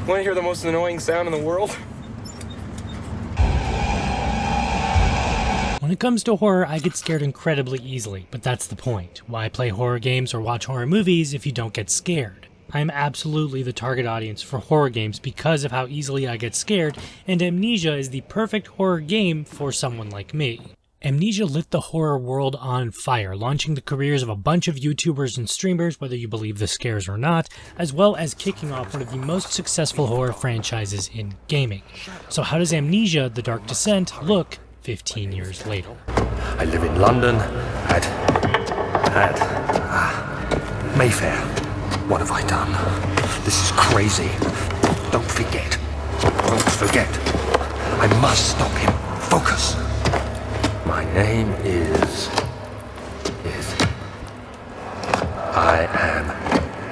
Want to hear the most annoying sound in the world? When it comes to horror, I get scared incredibly easily, but that's the point. Why play horror games or watch horror movies if you don't get scared? I am absolutely the target audience for horror games because of how easily I get scared, and Amnesia is the perfect horror game for someone like me. Amnesia lit the horror world on fire, launching the careers of a bunch of YouTubers and streamers, whether you believe the scares or not, as well as kicking off one of the most successful horror franchises in gaming. So how does Amnesia: The Dark Descent look 15 years later? I live in London at Mayfair. What have I done? This is crazy. Don't forget. Don't forget. I must stop him. Focus. My name is... I am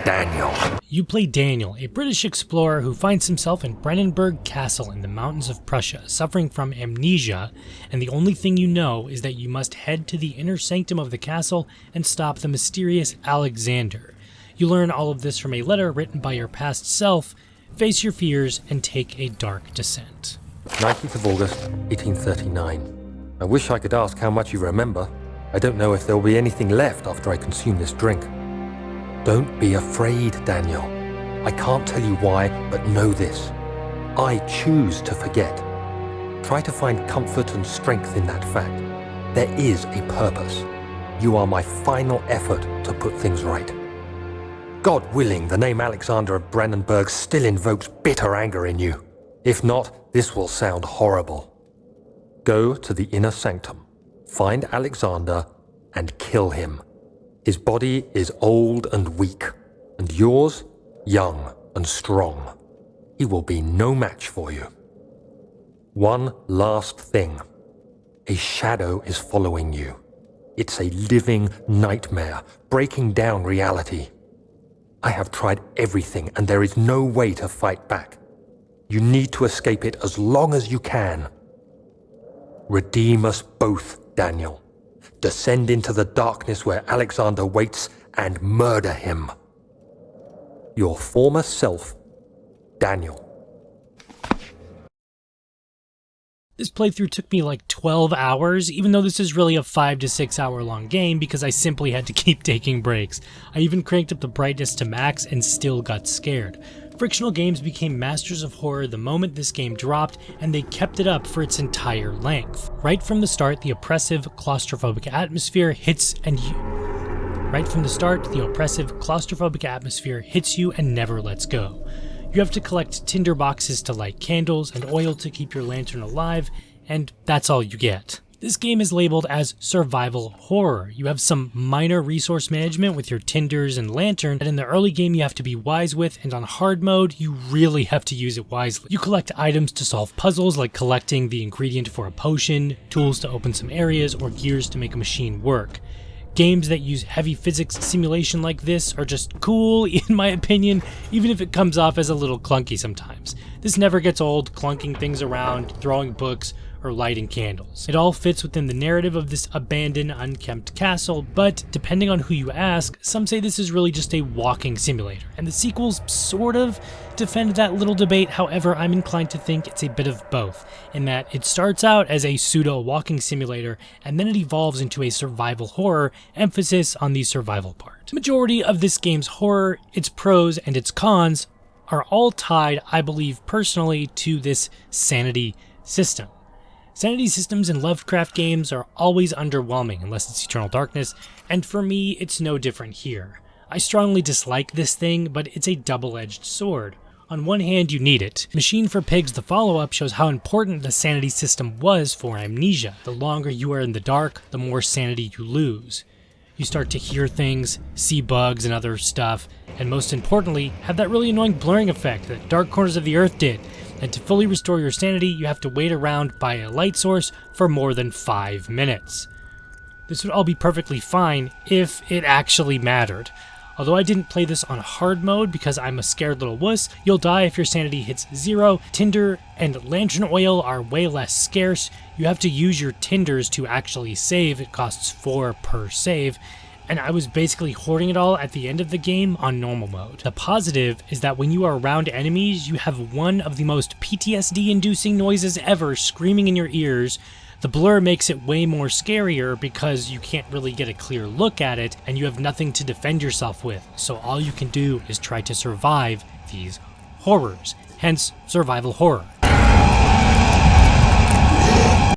Daniel. You play Daniel, a British explorer who finds himself in Brennenburg Castle in the mountains of Prussia, suffering from amnesia, and the only thing you know is that you must head to the inner sanctum of the castle and stop the mysterious Alexander. You learn all of this from a letter written by your past self, face your fears, and take a dark descent. 19th of August, 1839. I wish I could ask how much you remember. I don't know if there will be anything left after I consume this drink. Don't be afraid, Daniel. I can't tell you why, but know this. I choose to forget. Try to find comfort and strength in that fact. There is a purpose. You are my final effort to put things right. God willing, the name Alexander of Brennenburg still invokes bitter anger in you. If not, this will sound horrible. Go to the inner sanctum, find Alexander, and kill him. His body is old and weak, and yours, young and strong. He will be no match for you. One last thing. A shadow is following you. It's a living nightmare, breaking down reality. I have tried everything, and there is no way to fight back. You need to escape it as long as you can. Redeem us both, Daniel. Descend into the darkness where Alexander waits and murder him. Your former self, Daniel. This playthrough took me like 12 hours, even though this is really a 5 to 6 hour long game because I simply had to keep taking breaks. I even cranked up the brightness to max and still got scared. Frictional games became masters of horror the moment this game dropped, and they kept it up for its entire length. Right from the start, the oppressive, claustrophobic atmosphere hits you and never lets go. You have to collect tinder boxes to light candles and oil to keep your lantern alive, and that's all you get. This game is labeled as survival horror. You have some minor resource management with your tinders and lantern that in the early game you have to be wise with, and on hard mode you really have to use it wisely. You collect items to solve puzzles like collecting the ingredient for a potion, tools to open some areas, or gears to make a machine work. Games that use heavy physics simulation like this are just cool, in my opinion, even if it comes off as a little clunky sometimes. This never gets old, clunking things around, throwing books, or lighting candles. It all fits within the narrative of this abandoned, unkempt castle, but depending on who you ask, some say this is really just a walking simulator, and the sequels sort of defend that little debate. However, I'm inclined to think it's a bit of both, in that it starts out as a pseudo-walking simulator, and then it evolves into a survival horror, emphasis on the survival part. The majority of this game's horror, its pros and its cons, are all tied, I believe personally, to this sanity system. Sanity systems in Lovecraft games are always underwhelming unless it's Eternal Darkness, and for me, it's no different here. I strongly dislike this thing, but it's a double-edged sword. On one hand, you need it. Machine for Pigs, the follow-up, shows how important the sanity system was for Amnesia. The longer you are in the dark, the more sanity you lose. You start to hear things, see bugs and other stuff, and most importantly, have that really annoying blurring effect that Dark Corners of the Earth did. And to fully restore your sanity, you have to wait around by a light source for more than 5 minutes. This would all be perfectly fine if it actually mattered. Although I didn't play this on hard mode because I'm a scared little wuss, you'll die if your sanity hits 0. Tinder and lantern oil are way less scarce. You have to use your tinders to actually save. It costs 4 per save. and I was basically hoarding it all at the end of the game on normal mode. The positive is that when you are around enemies, you have one of the most PTSD-inducing noises ever screaming in your ears. The blur makes it way more scarier because you can't really get a clear look at it and you have nothing to defend yourself with, so all you can do is try to survive these horrors, hence survival horror.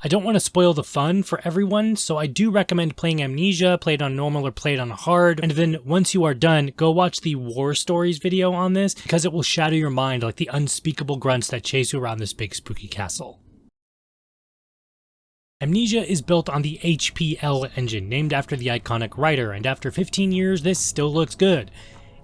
I don't want to spoil the fun for everyone, so I do recommend playing Amnesia, play it on normal or play it on hard, and then once you are done, go watch the War Stories video on this because it will shatter your mind like the unspeakable grunts that chase you around this big spooky castle. Amnesia is built on the HPL engine, named after the iconic writer, and after 15 years, this still looks good.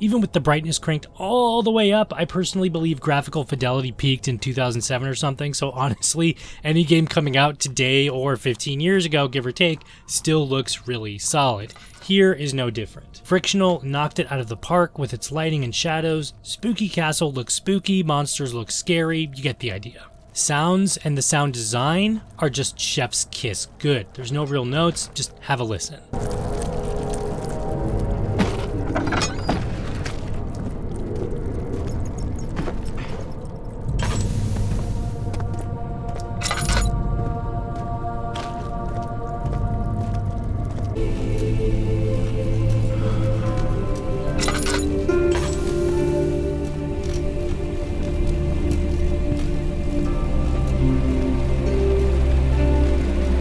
Even with the brightness cranked all the way up, I personally believe graphical fidelity peaked in 2007 or something, so honestly, any game coming out today or 15 years ago, give or take, still looks really solid. Here is no different. Frictional knocked it out of the park with its lighting and shadows. Spooky Castle looks spooky, monsters look scary, you get the idea. Sounds and the sound design are just chef's kiss good. There's no real notes, just have a listen.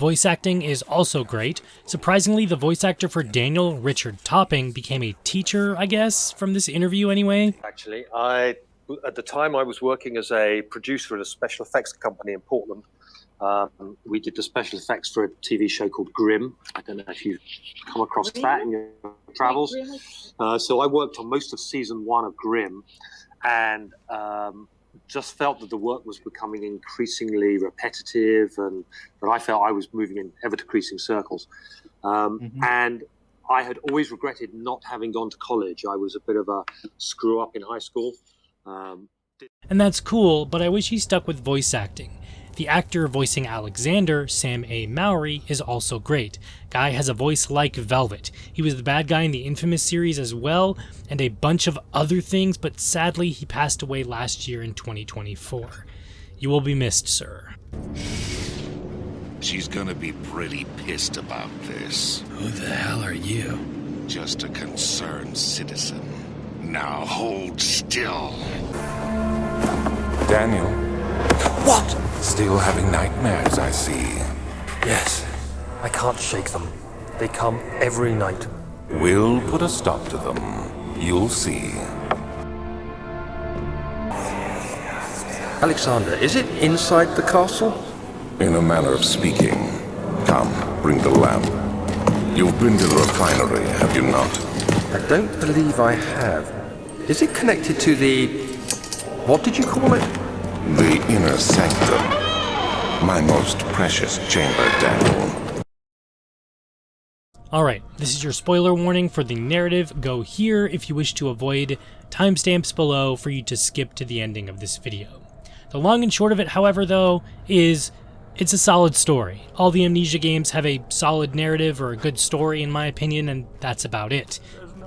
Voice acting is also great. Surprisingly, the voice actor for Daniel, Richard Topping, became a teacher, I guess, from this interview anyway. Actually, at the time I was working as a producer at a special effects company in Portland. We did the special effects for a TV show called Grimm. I don't know if you've come across that in your travels. So I worked on most of season 1 of Grimm, and just felt that the work was becoming increasingly repetitive and that I felt I was moving in ever-decreasing circles. And I had always regretted not having gone to college. I was a bit of a screw-up in high school. And that's cool, but I wish he stuck with voice acting. The actor voicing Alexander, Sam A. Mowry, is also great. Guy has a voice like velvet. He was the bad guy in the Infamous series as well, and a bunch of other things, but sadly he passed away last year in 2024. You will be missed, sir. She's gonna be pretty pissed about this. Who the hell are you? Just a concerned citizen. Now hold still. Daniel, What? still having nightmares, I see. Yes, I can't shake them. They come every night. We'll put a stop to them. You'll see. Alexander, is it inside the castle? In a manner of speaking. Come, bring the lamp. You've been to the refinery, have you not? I don't believe I have. Is it connected to the... what did you call it? The inner sanctum. My most precious chamber, Daniel. Alright, this is your spoiler warning for the narrative. Go here if you wish to avoid timestamps below for you to skip to the ending of this video. The long and short of it, however, though, is it's a solid story. All the Amnesia games have a solid narrative or a good story in my opinion, and that's about it.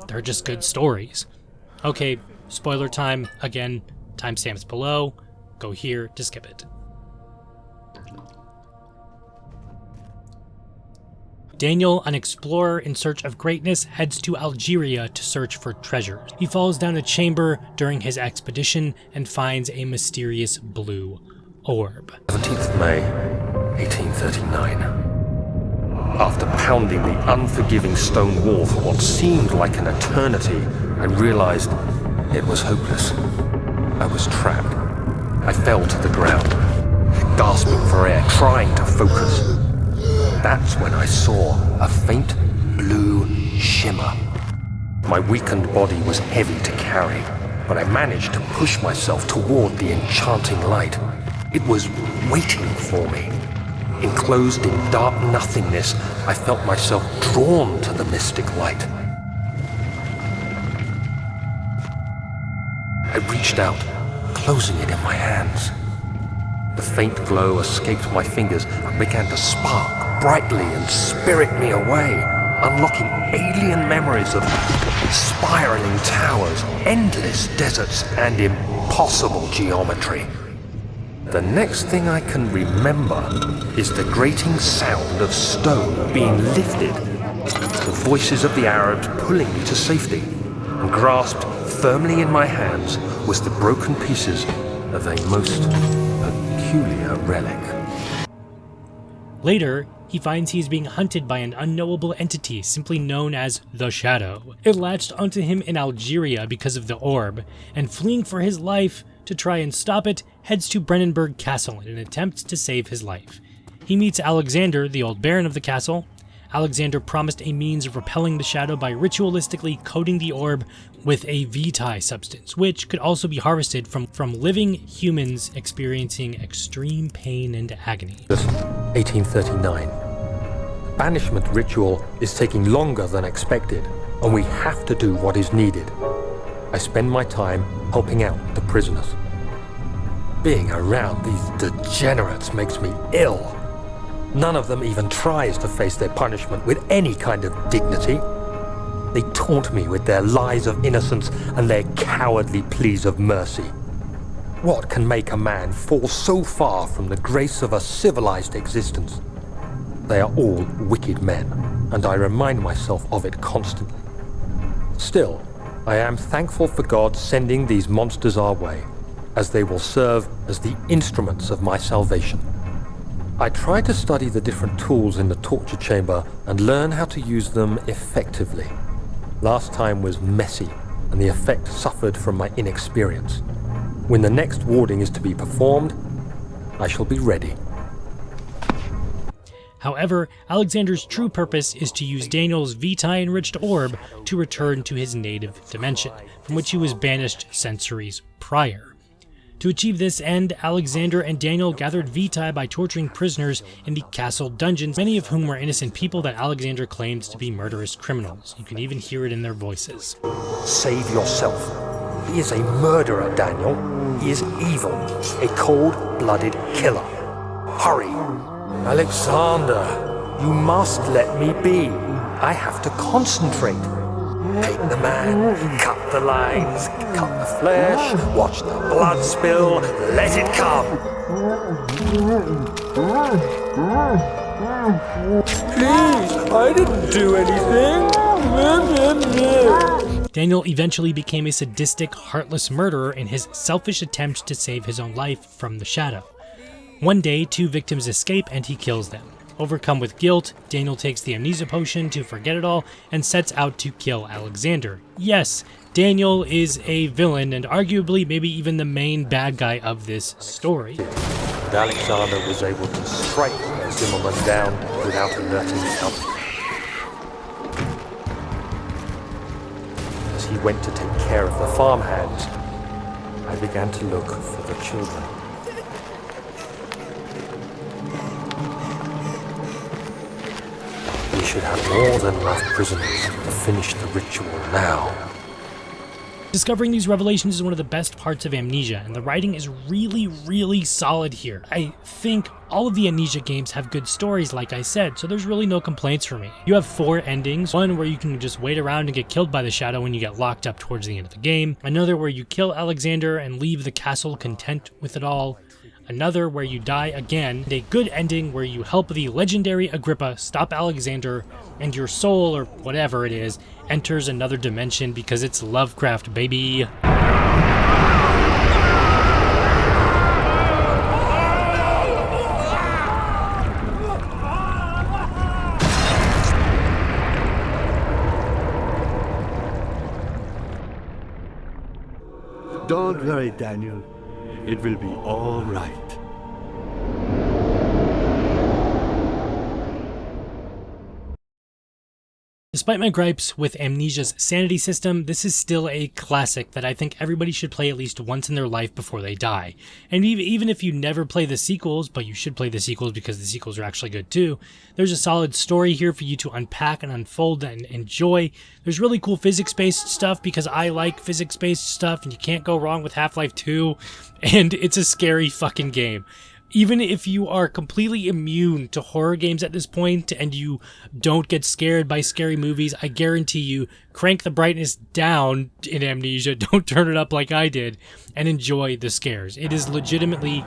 They're just good stories. Okay, spoiler time. Again, timestamps below. Go here to skip it. Daniel, an explorer in search of greatness, heads to Algeria to search for treasures. He falls down a chamber during his expedition and finds a mysterious blue orb. 17th May, 1839. After pounding the unforgiving stone wall for what seemed like an eternity, I realized it was hopeless. I was trapped. I fell to the ground, gasping for air, trying to focus. That's when I saw a faint blue shimmer. My weakened body was heavy to carry, but I managed to push myself toward the enchanting light. It was waiting for me. Enclosed in dark nothingness, I felt myself drawn to the mystic light. I reached out, closing it in my hands. The faint glow escaped my fingers and began to spark brightly and spirit me away. unlocking alien memories of spiraling towers, endless deserts, and impossible geometry. The next thing I can remember is the grating sound of stone being lifted, the voices of the Arabs pulling me to safety, and grasped firmly in my hands was the broken pieces of a most peculiar relic. Later, he finds he is being hunted by an unknowable entity simply known as the Shadow. It latched onto him in Algeria because of the orb, and fleeing for his life to try and stop it, heads to Brennenburg Castle in an attempt to save his life. He meets Alexander, the old baron of the castle. Alexander promised a means of repelling the Shadow by ritualistically coating the orb with a Vitae substance, which could also be harvested from living humans experiencing extreme pain and agony. 1839. Banishment ritual is taking longer than expected, and we have to do what is needed. I spend my time helping out the prisoners. Being around these degenerates makes me ill. None of them even tries to face their punishment with any kind of dignity. They taunt me with their lies of innocence and their cowardly pleas of mercy. What can make a man fall so far from the grace of a civilized existence? They are all wicked men, and I remind myself of it constantly. Still, I am thankful for God sending these monsters our way, as they will serve as the instruments of my salvation. I try to study the different tools in the torture chamber and learn how to use them effectively. Last time was messy, and the effect suffered from my inexperience. When the next warding is to be performed, I shall be ready. However, Alexander's true purpose is to use Daniel's Vitae-enriched orb to return to his native dimension, from which he was banished centuries prior. To achieve this end, Alexander and Daniel gathered Vitae by torturing prisoners in the castle dungeons, many of whom were innocent people that Alexander claimed to be murderous criminals. You can even hear it in their voices. Save yourself. He is a murderer, Daniel. He is evil, a cold-blooded killer. Hurry. Alexander, you must let me be. I have to concentrate. Take the man, cut the lines, cut the flesh, watch the blood spill, let it come. Please, I didn't do anything. Daniel eventually became a sadistic, heartless murderer in his selfish attempt to save his own life from the Shadow. One day, 2 victims escape and he kills them. Overcome with guilt, Daniel takes the amnesia potion to forget it all and sets out to kill Alexander. Yes, Daniel is a villain and arguably maybe even the main bad guy of this story. And Alexander was able to strike Zimmerman down without alerting the others. As he went to take care of the farmhands, I began to look for the children. We should have more than enough prisoners to finish the ritual now. Discovering these revelations is one of the best parts of Amnesia, and the writing is really, really solid here. I think all of the Amnesia games have good stories, like I said, so there's really no complaints for me. You have 4 endings, one where you can just wait around and get killed by the Shadow when you get locked up towards the end of the game, another where you kill Alexander and leave the castle content with it all, another where you die again, and a good ending where you help the legendary Agrippa stop Alexander, and your soul, or whatever it is, enters another dimension because it's Lovecraft, baby. Don't worry, Daniel. It will be all right. Despite my gripes with Amnesia's sanity system, this is still a classic that I think everybody should play at least once in their life before they die. And even if you never play the sequels, but you should play the sequels because the sequels are actually good too, there's a solid story here for you to unpack and unfold and enjoy. There's really cool physics-based stuff because I like physics-based stuff and you can't go wrong with Half-Life 2, and it's a scary fucking game. Even if you are completely immune to horror games at this point and you don't get scared by scary movies, I guarantee you, crank the brightness down in Amnesia, don't turn it up like I did, and enjoy the scares. It is legitimately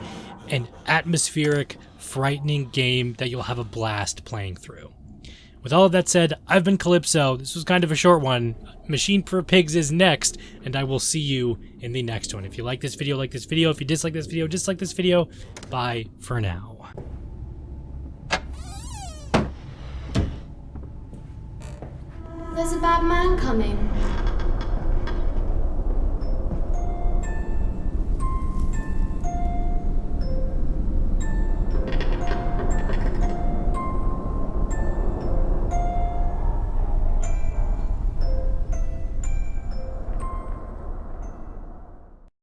an atmospheric, frightening game that you'll have a blast playing through. With all of that said, I've been Calypso. This was kind of a short one. Machine for Pigs is next, and I will see you in the next one. If you like this video, like this video. If you dislike this video, dislike this video. Bye for now. There's a bad man coming.